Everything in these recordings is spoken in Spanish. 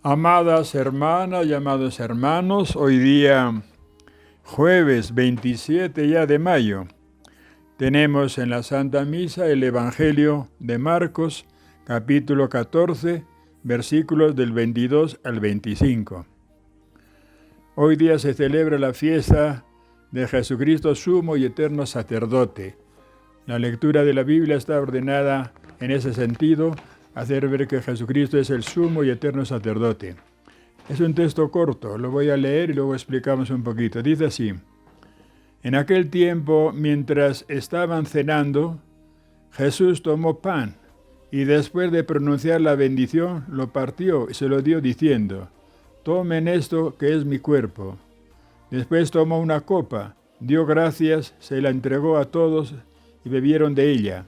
Amadas hermanas y amados hermanos, hoy día jueves 27 ya de mayo, tenemos en la Santa Misa el Evangelio de Marcos, capítulo 14, versículos del 22 al 25. Hoy día se celebra la fiesta de Jesucristo, sumo y eterno sacerdote. La lectura de la Biblia está ordenada en ese sentido, hacer ver que Jesucristo es el sumo y eterno sacerdote. Es un texto corto, lo voy a leer y luego explicamos un poquito. Dice así: en aquel tiempo, mientras estaban cenando, Jesús tomó pan y después de pronunciar la bendición, lo partió y se lo dio diciendo: tomen esto que es mi cuerpo. Después tomó una copa, dio gracias, se la entregó a todos y bebieron de ella.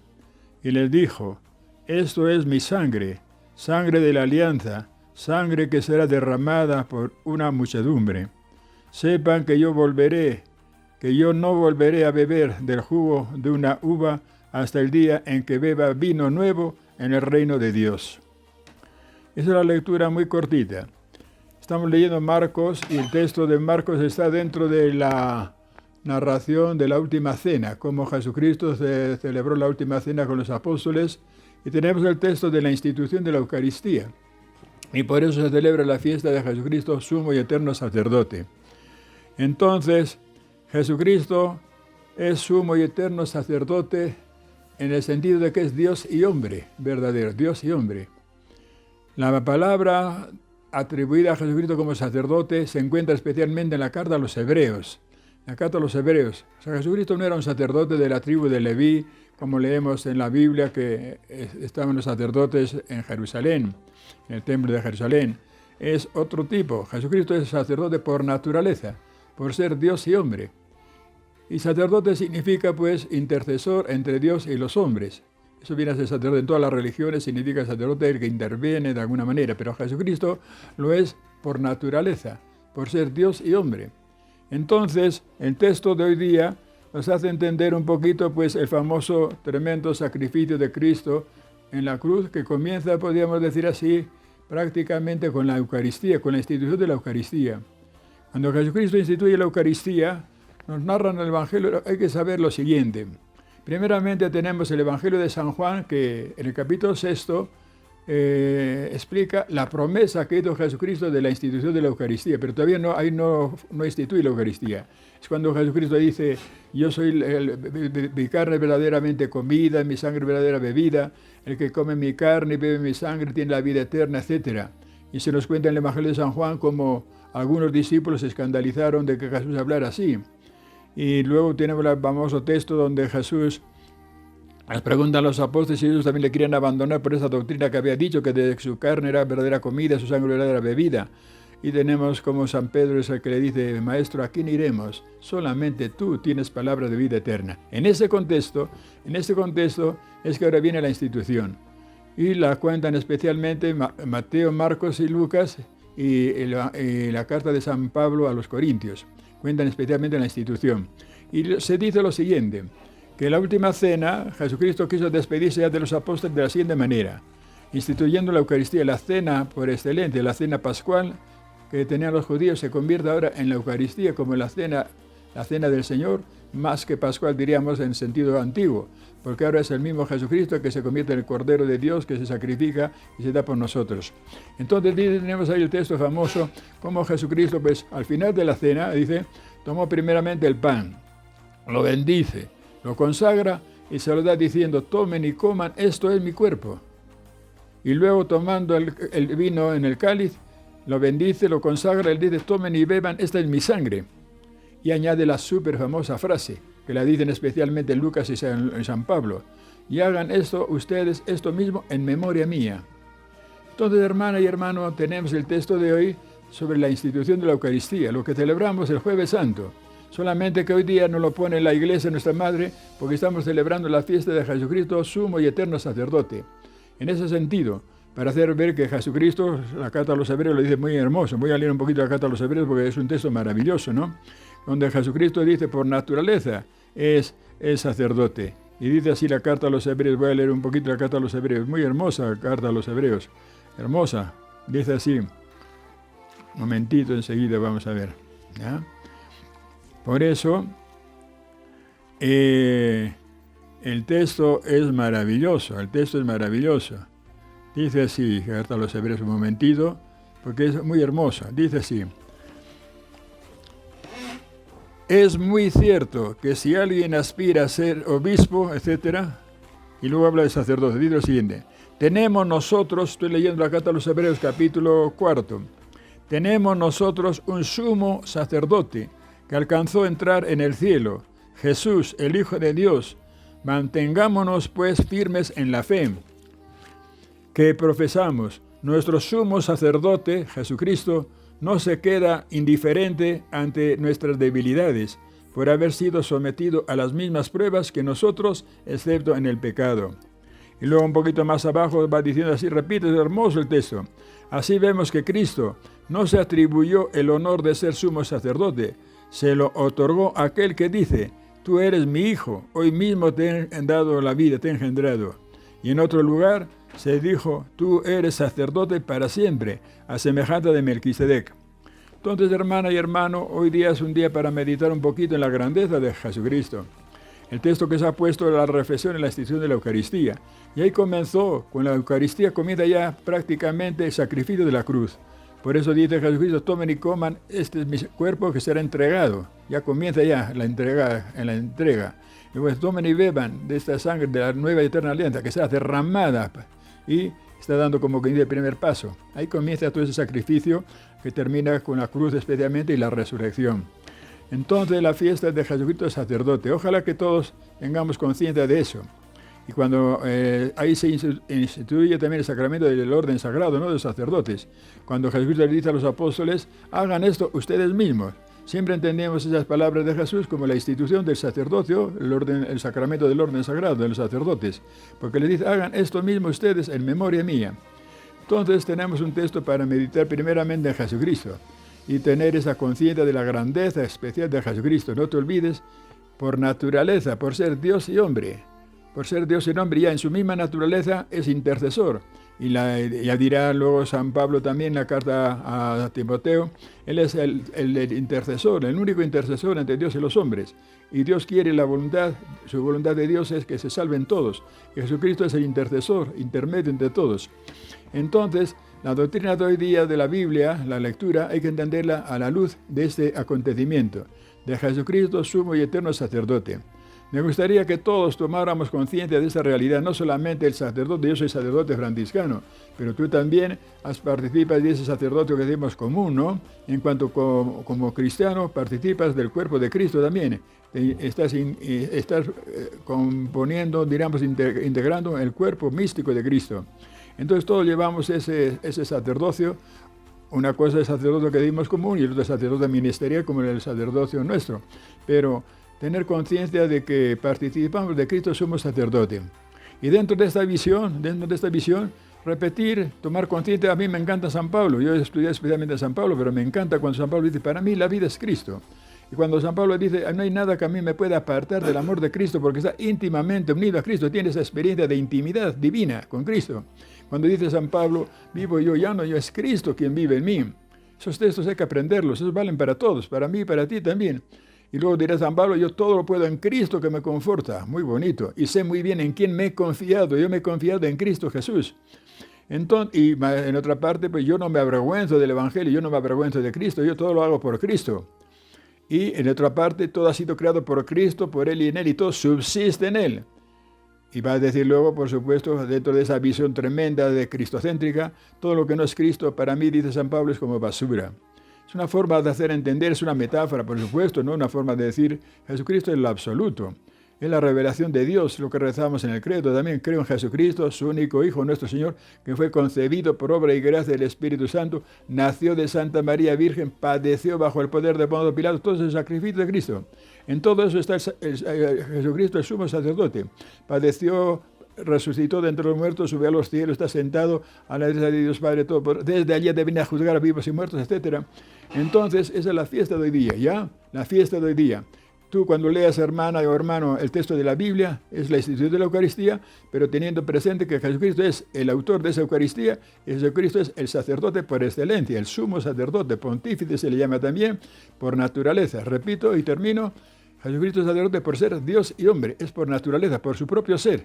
Y les dijo: esto es mi sangre, sangre de la alianza, sangre que será derramada por una muchedumbre. Sepan que yo no volveré a beber del jugo de una uva hasta el día en que beba vino nuevo en el reino de Dios. Esa es la lectura muy cortita. Estamos leyendo Marcos y el texto de Marcos está dentro de la narración de la última cena, cómo Jesucristo celebró la última cena con los apóstoles. Y tenemos el texto de la institución de la Eucaristía. Y por eso se celebra la fiesta de Jesucristo, sumo y eterno sacerdote. Entonces, Jesucristo es sumo y eterno sacerdote en el sentido de que es Dios y hombre, verdadero, Dios y hombre. La palabra atribuida a Jesucristo como sacerdote se encuentra especialmente en la carta a los Hebreos. La carta a los Hebreos. O sea, Jesucristo no era un sacerdote de la tribu de Leví, como leemos en la Biblia que estaban los sacerdotes en Jerusalén, en el templo de Jerusalén. Es otro tipo. Jesucristo es sacerdote por naturaleza, por ser Dios y hombre. Y sacerdote significa pues intercesor entre Dios y los hombres. Eso viene a ser sacerdote en todas las religiones, significa sacerdote el que interviene de alguna manera, pero Jesucristo lo es por naturaleza, por ser Dios y hombre. Entonces, el texto de hoy día nos hace entender un poquito pues el famoso tremendo sacrificio de Cristo en la cruz, que comienza, podríamos decir así, prácticamente con la Eucaristía, con la institución de la Eucaristía. Cuando Jesucristo instituye la Eucaristía, nos narra en el Evangelio, hay que saber lo siguiente. Primeramente tenemos el Evangelio de San Juan, que en el capítulo 6 explica la promesa que hizo Jesucristo de la institución de la Eucaristía, pero todavía no instituye la Eucaristía. Es cuando Jesucristo dice: yo soy mi carne verdaderamente comida, mi sangre verdadera bebida, el que come mi carne y bebe mi sangre tiene la vida eterna, etc. Y se nos cuenta en el Evangelio de San Juan cómo algunos discípulos se escandalizaron de que Jesús hablara así. Y luego tenemos el famoso texto donde Jesús les preguntan a los apóstoles si ellos también le querían abandonar por esa doctrina que había dicho, que de su carne era verdadera comida, su sangre verdadera bebida. Y tenemos como San Pedro es el que le dice: Maestro, ¿a quién iremos? Solamente tú tienes palabras de vida eterna. En este contexto es que ahora viene la institución. Y la cuentan especialmente Mateo, Marcos y Lucas y la carta de San Pablo a los Corintios. Cuentan especialmente la institución. Y se dice lo siguiente: que en la última cena Jesucristo quiso despedirse ya de los apóstoles de la siguiente manera, instituyendo la Eucaristía, la cena por excelencia, la cena pascual que tenían los judíos, se convierte ahora en la Eucaristía como la cena del Señor, más que pascual diríamos en sentido antiguo, porque ahora es el mismo Jesucristo que se convierte en el Cordero de Dios, que se sacrifica y se da por nosotros. Entonces tenemos ahí el texto famoso, como Jesucristo pues al final de la cena, dice, tomó primeramente el pan, lo bendice, lo consagra y se lo da diciendo: tomen y coman, esto es mi cuerpo. Y luego tomando el vino en el cáliz, lo bendice, lo consagra, él dice: tomen y beban, esta es mi sangre. Y añade la súper famosa frase, que la dicen especialmente Lucas y San Pablo: y hagan esto ustedes, esto mismo, en memoria mía. Entonces, hermana y hermano, tenemos el texto de hoy sobre la institución de la Eucaristía, lo que celebramos el Jueves Santo. Solamente que hoy día no lo pone la Iglesia, nuestra Madre, porque estamos celebrando la fiesta de Jesucristo, sumo y eterno sacerdote. En ese sentido, para hacer ver que Jesucristo, la carta a los Hebreos lo dice muy hermoso. Voy a leer un poquito la carta a los Hebreos porque es un texto maravilloso, ¿no? donde Jesucristo dice por naturaleza es sacerdote. Y dice así la carta a los hebreos. Voy a leer un poquito la carta a los hebreos. Muy hermosa la carta a los hebreos. Hermosa. Dice así. Un momentito, enseguida vamos a ver. ¿Ya? Por eso, el texto es maravilloso. El texto es maravilloso. Dice así, carta a los hebreos, un momentito, porque es muy hermosa. Dice así. Es muy cierto que si alguien aspira a ser obispo, etc., y luego habla de sacerdote, dice lo siguiente: tenemos nosotros, estoy leyendo la carta a los hebreos, capítulo 4, tenemos nosotros un sumo sacerdote que alcanzó a entrar en el cielo, Jesús, el Hijo de Dios. Mantengámonos pues firmes en la fe que profesamos. Nuestro sumo sacerdote, Jesucristo, no se queda indiferente ante nuestras debilidades, por haber sido sometido a las mismas pruebas que nosotros, excepto en el pecado. Y luego un poquito más abajo va diciendo así, repite, es hermoso el texto. Así vemos que Cristo no se atribuyó el honor de ser sumo sacerdote, se lo otorgó a aquel que dice: tú eres mi hijo, hoy mismo te he dado la vida, te he engendrado. Y en otro lugar se dijo: tú eres sacerdote para siempre, a semejanza de Melquisedec. Entonces, hermana y hermano, hoy día es un día para meditar un poquito en la grandeza de Jesucristo. El texto que se ha puesto la reflexión en la institución de la Eucaristía. Y ahí comenzó, con la Eucaristía comienza ya prácticamente el sacrificio de la cruz. Por eso dice Jesucristo: tomen y coman, este es mi cuerpo que será entregado. Ya comienza ya la entrega. Y pues tomen y beban de esta sangre de la nueva y eterna alianza que será derramada. Y está dando como que el primer paso. Ahí comienza todo ese sacrificio que termina con la cruz especialmente y la resurrección. Entonces la fiesta de Jesucristo es sacerdote. Ojalá que todos tengamos conciencia de eso. Y cuando ahí se instituye también el sacramento del orden sagrado, ¿no?, de los sacerdotes. Cuando Jesucristo le dice a los apóstoles: hagan esto ustedes mismos. Siempre entendemos esas palabras de Jesús como la institución del sacerdocio, el sacramento del orden sagrado de los sacerdotes. Porque les dice: hagan esto mismo ustedes en memoria mía. Entonces tenemos un texto para meditar primeramente en Jesucristo y tener esa conciencia de la grandeza especial de Jesucristo. No te olvides, por naturaleza, por ser Dios y hombre. Por ser Dios y hombre, ya en su misma naturaleza es intercesor. Y ya dirá luego San Pablo también en la carta a Timoteo, él es el intercesor, el único intercesor entre Dios y los hombres. Y Dios quiere su voluntad de Dios es que se salven todos. Y Jesucristo es el intercesor, intermedio entre todos. Entonces, la doctrina de hoy día de la Biblia, la lectura, hay que entenderla a la luz de este acontecimiento, de Jesucristo, sumo y eterno sacerdote. Me gustaría que todos tomáramos conciencia de esa realidad, no solamente el sacerdote, yo soy sacerdote franciscano, pero tú también participas de ese sacerdocio que decimos común, ¿no? En cuanto como cristiano participas del cuerpo de Cristo también. Estás componiendo, digamos, integrando el cuerpo místico de Cristo. Entonces todos llevamos ese sacerdocio. Una cosa es el sacerdocio que decimos común y el otro es el sacerdocio ministerial como el sacerdocio nuestro. Pero tener conciencia de que participamos de Cristo, somos sacerdote. Y dentro de esta visión, repetir, tomar conciencia. A mí me encanta San Pablo. Yo estudié especialmente a San Pablo, pero me encanta cuando San Pablo dice: para mí la vida es Cristo. Y cuando San Pablo dice: no hay nada que a mí me pueda apartar del amor de Cristo, porque está íntimamente unido a Cristo, tiene esa experiencia de intimidad divina con Cristo. Cuando dice San Pablo: vivo yo, ya no yo, es Cristo quien vive en mí. Esos textos hay que aprenderlos, esos valen para todos, para mí y para ti también. Y luego dirá San Pablo: yo todo lo puedo en Cristo que me conforta. Muy bonito. Y sé muy bien en quién me he confiado. Yo me he confiado en Cristo Jesús. Entonces, y en otra parte, pues yo no me avergüenzo del Evangelio, yo no me avergüenzo de Cristo, yo todo lo hago por Cristo. Y en otra parte, todo ha sido creado por Cristo, por Él y en Él, y todo subsiste en Él. Y va a decir luego, por supuesto, dentro de esa visión tremenda de cristocéntrica, todo lo que no es Cristo, para mí, dice San Pablo, es como basura. Es una forma de hacer entender, es una metáfora, por supuesto, no una forma de decir Jesucristo es lo absoluto. Es la revelación de Dios, lo que rezamos en el credo. También creo en Jesucristo, su único Hijo, nuestro Señor, que fue concebido por obra y gracia del Espíritu Santo, nació de Santa María Virgen, padeció bajo el poder de Poncio Pilato, todo es el sacrificio de Cristo. En todo eso está Jesucristo, el sumo sacerdote. Padeció resucitó de entre los muertos, subió a los cielos, está sentado a la derecha de Dios Padre todo. Desde allí debe venir a juzgar a vivos y muertos, etc. Entonces, esa es la fiesta de hoy día, ¿ya? La fiesta de hoy día. Tú cuando leas, hermana o hermano, el texto de la Biblia, es la institución de la Eucaristía, pero teniendo presente que Jesucristo es el autor de esa Eucaristía, y Jesucristo es el sacerdote por excelencia, el sumo sacerdote, pontífice se le llama también, por naturaleza. Repito y termino, Jesucristo es sacerdote por ser Dios y hombre, es por naturaleza, por su propio ser.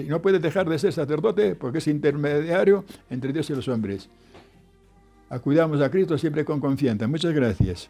No puede dejar de ser sacerdote porque es intermediario entre Dios y los hombres. Acudamos a Cristo siempre con confianza. Muchas gracias.